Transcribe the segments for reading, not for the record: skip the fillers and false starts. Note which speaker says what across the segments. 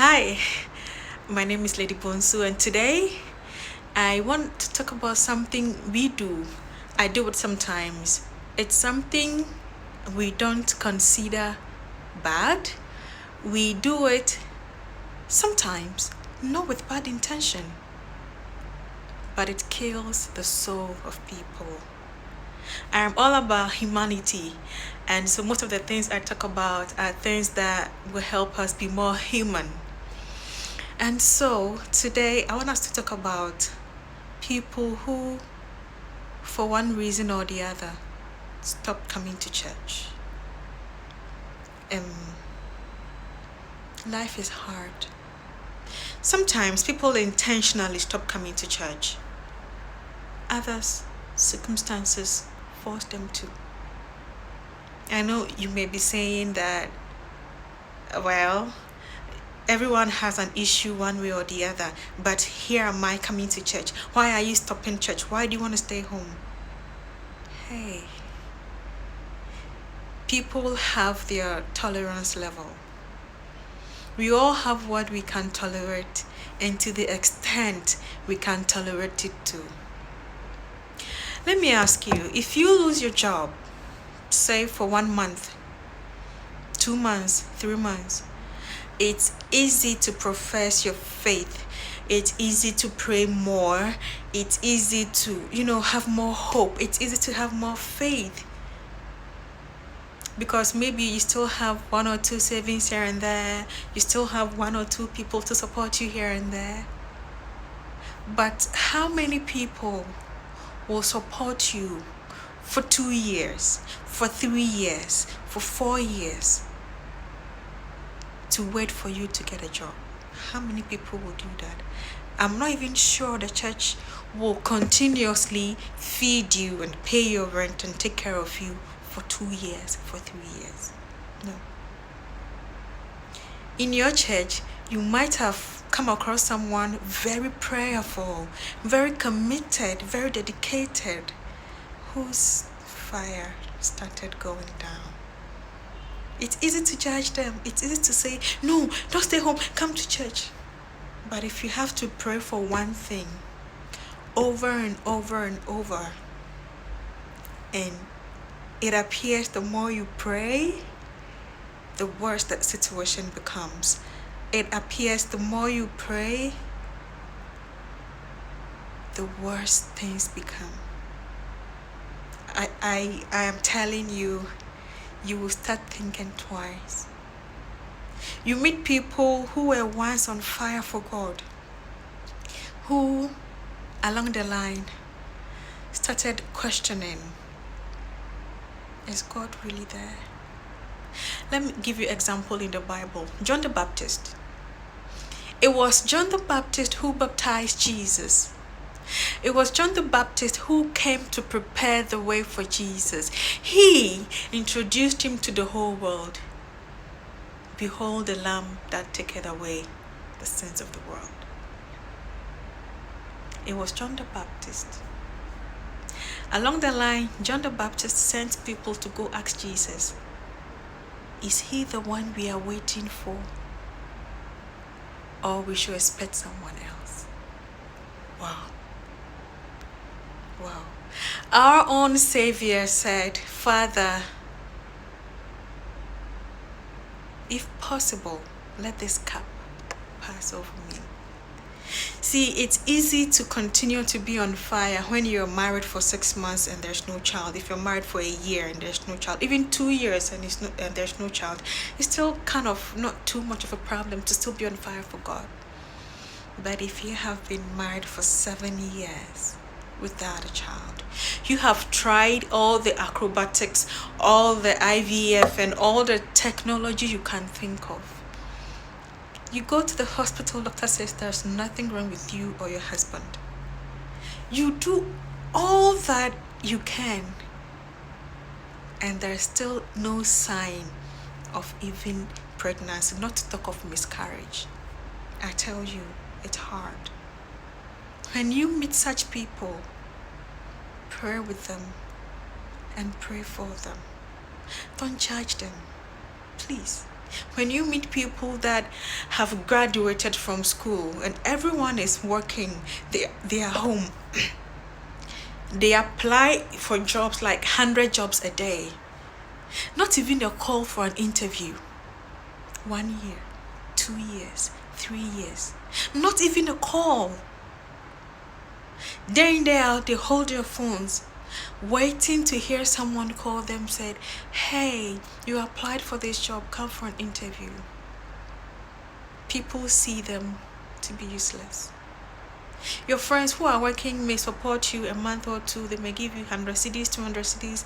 Speaker 1: Hi, my name is Lady Bonsu, and today I want to talk about something we do. I do it sometimes. It's something we don't consider bad. We do it sometimes, not with bad intention, but it kills the soul of people. I am all about humanity, and so most of the things I talk about are things that will help us be more human. And so today I want us to talk about people who, for one reason or the other, stop coming to church. Life is hard. Sometimes people intentionally stop coming to church. Others, circumstances force them to. I know you may be saying that, well, everyone has an issue one way or the other, but here am I coming to church. Why are you stopping church? Why do you want to stay home? Hey, people have their tolerance level. We all have what we can tolerate, and to the extent we can tolerate it too. Let me ask you, if you lose your job, say for 1 month, 2 months, 3 months, it's easy to profess your faith. It's easy to pray more. It's easy to, have more hope. It's easy to have more faith. Because maybe you still have 1 or 2 savings here and there. You still have 1 or 2 people to support you here and there. But how many people will support you for 2 years, for 3 years, for 4 years to wait for you to get a job? How many people will do that? I'm not even sure the church will continuously feed you and pay your rent and take care of you for 2 years, for 3 years. No. In your church, you might have come across someone very prayerful, very committed, very dedicated, whose fire started going down. It's easy to judge them. It's easy to say, no, don't stay home, come to church. But if you have to pray for one thing over and over and over, and it appears the more you pray, the worse that situation becomes. It appears the more you pray, the worse things become. I am telling you, you will start thinking twice. You meet people who were once on fire for God, who along the line started questioning, is God really there? Let me give you an example in the Bible. John the Baptist. It was John the Baptist who baptized Jesus. It was John the Baptist who came to prepare the way for Jesus. He introduced him to the whole world. Behold the Lamb that taketh away the sins of the world. It was John the Baptist. Along the line, John the Baptist sent people to go ask Jesus, is he the one we are waiting for? Or we should expect someone else? Wow. Wow. Our own Savior said, Father, if possible, let this cup pass over me. See, it's easy to continue to be on fire when you're married for 6 months and there's no child. If you're married for a year and there's no child, even 2 years and there's no child, it's still kind of not too much of a problem to still be on fire for God. But if you have been married for 7 years without a child, you have tried all the acrobatics, all the IVF, and all the technology you can think of. You go to the hospital, doctor says there's nothing wrong with you or your husband. You do all that you can, and there's still no sign of even pregnancy, not to talk of miscarriage. I tell you, it's hard. When you meet such people, pray with them and pray for them. Don't judge them. Please, When you meet people that have graduated from school and everyone is working, they are home. They apply for jobs like 100 jobs a day. Not even a call for an interview. 1 year, 2 years, 3 years. Not even a call. Day in, day out, they hold their phones, waiting to hear someone call them, said, hey, you applied for this job, come for an interview. People see them to be useless. Your friends who are working may support you a month or two. They may give you 100 cedis, 200 cedis.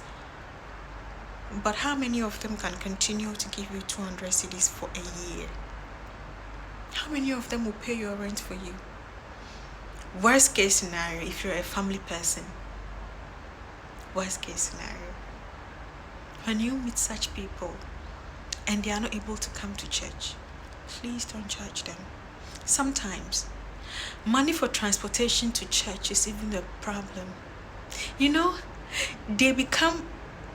Speaker 1: But how many of them can continue to give you 200 cedis for a year? How many of them will pay your rent for you? Worst case scenario, if you're a family person. Worst case scenario. When you meet such people and they are not able to come to church, please don't judge them. Sometimes money for transportation to church is even a problem. You know, they become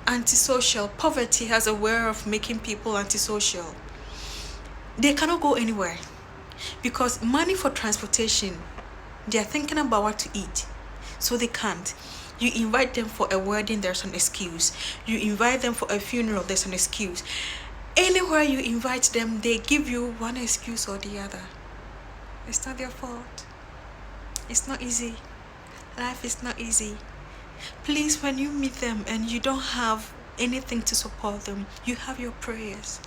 Speaker 1: antisocial. Poverty has a way of making people antisocial. They cannot go anywhere because money for transportation, they are thinking about what to eat, so they can't. You invite them for a wedding, there's an excuse. You invite them for a funeral, there's an excuse. Anywhere you invite them, they give you one excuse or the other. It's not their fault. It's not easy. Life is not easy. Please, when you meet them and you don't have anything to support them, you have your prayers.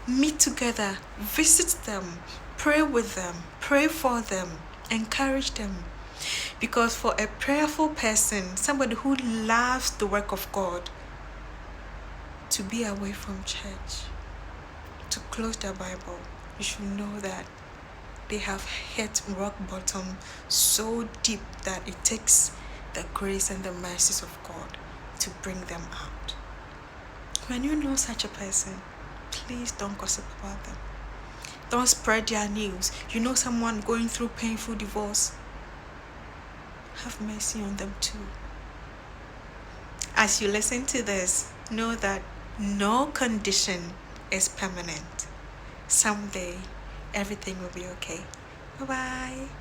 Speaker 1: Meet together, visit them, pray with them, pray for them, encourage them. Because for a prayerful person, somebody who loves the work of God, to be away from church, to close their Bible, you should know that they have hit rock bottom so deep that it takes the grace and the mercies of God to bring them out. When you know such a person, please don't gossip about them. Don't spread their news. You know someone going through painful divorce, have mercy on them too. As you listen to this, know that no condition is permanent. Someday, everything will be okay. Bye-bye.